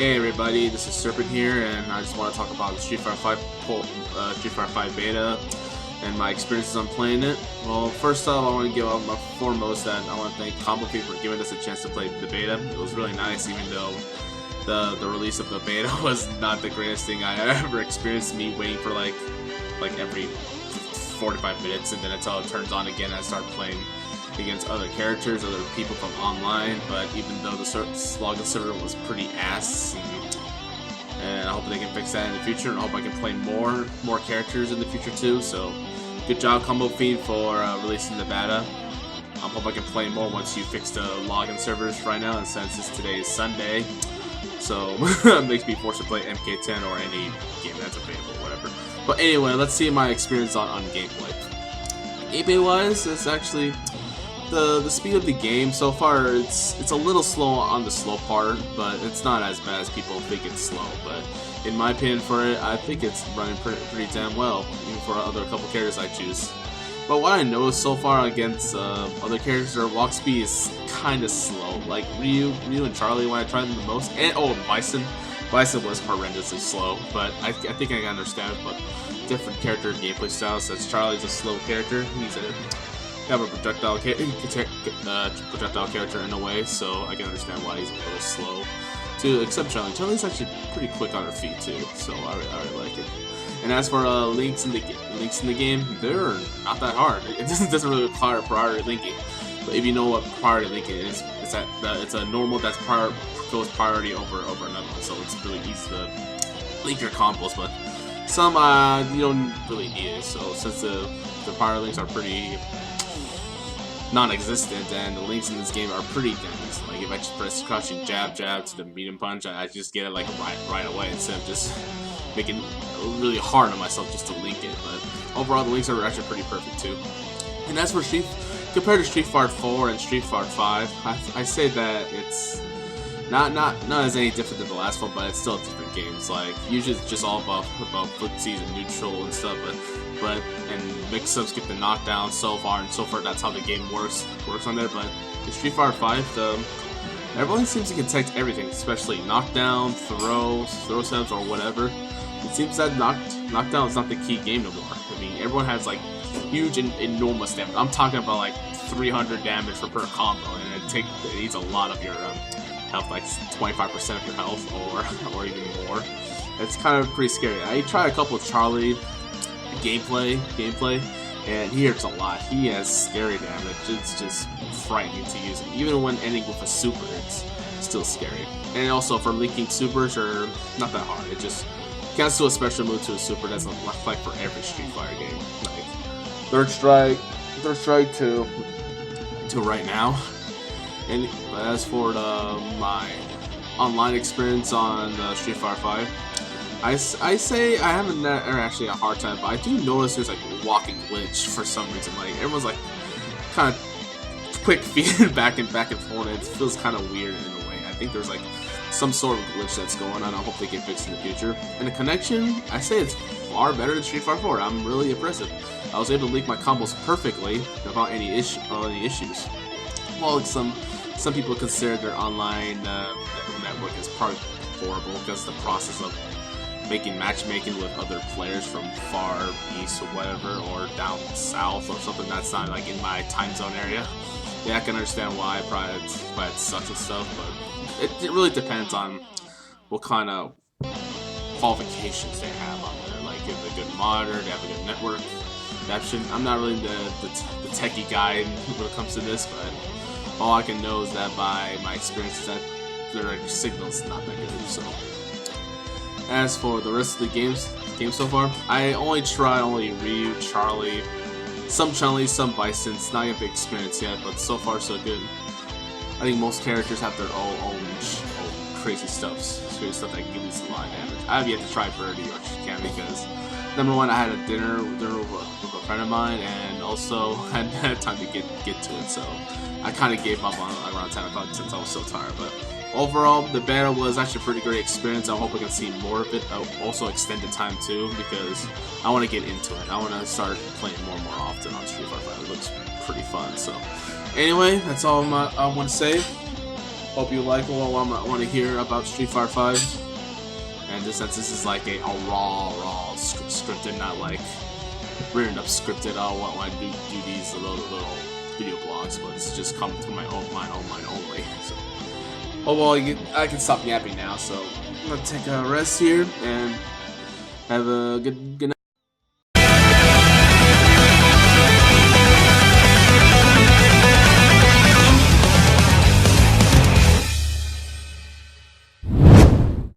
Hey everybody, this is Serpent here, and I just want to talk about the Street Fighter 5 beta and my experiences on playing it. Well, first off, I want to give out my foremost that I want to thank Combofiend for giving us a chance to play the beta. It was really nice, even though the release of the beta was not the greatest thing I ever experienced. Me waiting for like every 45 minutes, and then until it turns on again, I start playing against other characters, other people from online. But even though the login server was pretty ass, and I hope they can fix that in the future, and I hope I can play more characters in the future too. So good job, Combofiend, for releasing the beta. I hope I can play more once you fix the login servers right now, and since today is Sunday, so it makes me forced to play MK10 or any game that's available, whatever. But anyway, let's see my experience on gameplay. Gameplay wise, it's actually the speed of the game so far. It's a little slow on the slow part, but it's not as bad as people think it's slow. But in my opinion, for it, I think it's running pretty damn well, even for other couple characters I choose. But what I noticed so far against other characters, their walk speed is kind of slow. Like Ryu and Charlie, when I tried them the most, and Bison was horrendously slow. But I think I can understand it. But different character gameplay styles. Since Charlie's a slow character, he's have a projectile character in a way, so I can understand why he's a little slow too. Except Charlie. Charlie's actually pretty quick on her feet too, so I really like it. And as for links in the game, they're not that hard. It doesn't really require priority linking. But if you know what priority linking is, it's a normal that's goes priority over another one, so it's really easy to link your combos. But some you don't really need it. So since the priority links are pretty non-existent, and the links in this game are pretty dense. Like if I just press crouching jab to the medium punch, I just get it like right away instead of just making it really hard on myself just to link it. But overall, the links are actually pretty perfect too. And as for compared to Street Fighter 4 and Street Fighter 5, I say that it's not as any different than the last one, but it's still different games. Like usually it's just all about footsies and neutral and stuff, and mix-ups get the knockdown so far, that's how the game works on there. But in Street Fighter 5, everyone seems to detect everything, especially knockdown, throw steps, or whatever. It seems that knockdown is not the key game no more. I mean, everyone has like huge and enormous damage. I'm talking about like 300 damage per combo, and it needs a lot of your health, like 25% of your health or even more. It's kind of pretty scary. I tried a couple of Charlie gameplay, and he hurts a lot. He has scary damage. It's just frightening to use it. Even when ending with a super, it's still scary. And also for linking supers are not that hard. It just casts to a special move to a super that's like for every Street Fighter game. Like third strike to right now. And as for my online experience on Street Fighter 5, I say I haven't actually a hard time, but I do notice there's like a walking glitch for some reason. Like everyone's like kind of quick feet back and forth. It feels kind of weird in a way. I think there's like some sort of glitch that's going on. I hope they get fixed in the future. And the connection, I say it's far better than Street Fighter 4. I'm really impressive. I was able to link my combos perfectly without any issues. Well, some people consider their online network as part horrible because the process of matchmaking with other players from far east or whatever, or down south or something that's not like in my time zone area. Yeah, I can understand why it sucks and stuff, but it really depends on what kind of qualifications they have on there. Like if they're a good modder, they have a good network. I'm not really the techie guy when it comes to this, but all I can know is that by my experience is that their signal's not that good. So as for the rest of the game so far, I only tried Ryu, Charlie, some Chun-Li, some Bison. It's not a big experience yet, but so far so good. I think most characters have their own crazy stuff that gives a lot of damage. I have yet to try Birdie or Shikami because number one, I had a dinner with a friend of mine, and also hadn't had time to get to it, so I kind of gave up on around 10 o'clock since I was so tired. But overall, the beta was actually a pretty great experience. I hope I can see more of it. Also extended time too, because I want to get into it. I want to start playing more and more often on Street Fighter 5. It looks pretty fun. So anyway, that's all I want to say. Hope you like what I want to hear about Street Fighter 5. And just since this is like a raw scripted, not like written up scripted, I do these little video blogs, but it's just come to my own mind only. So, oh well, I can stop yapping now. So I'm gonna take a rest here and have a good night.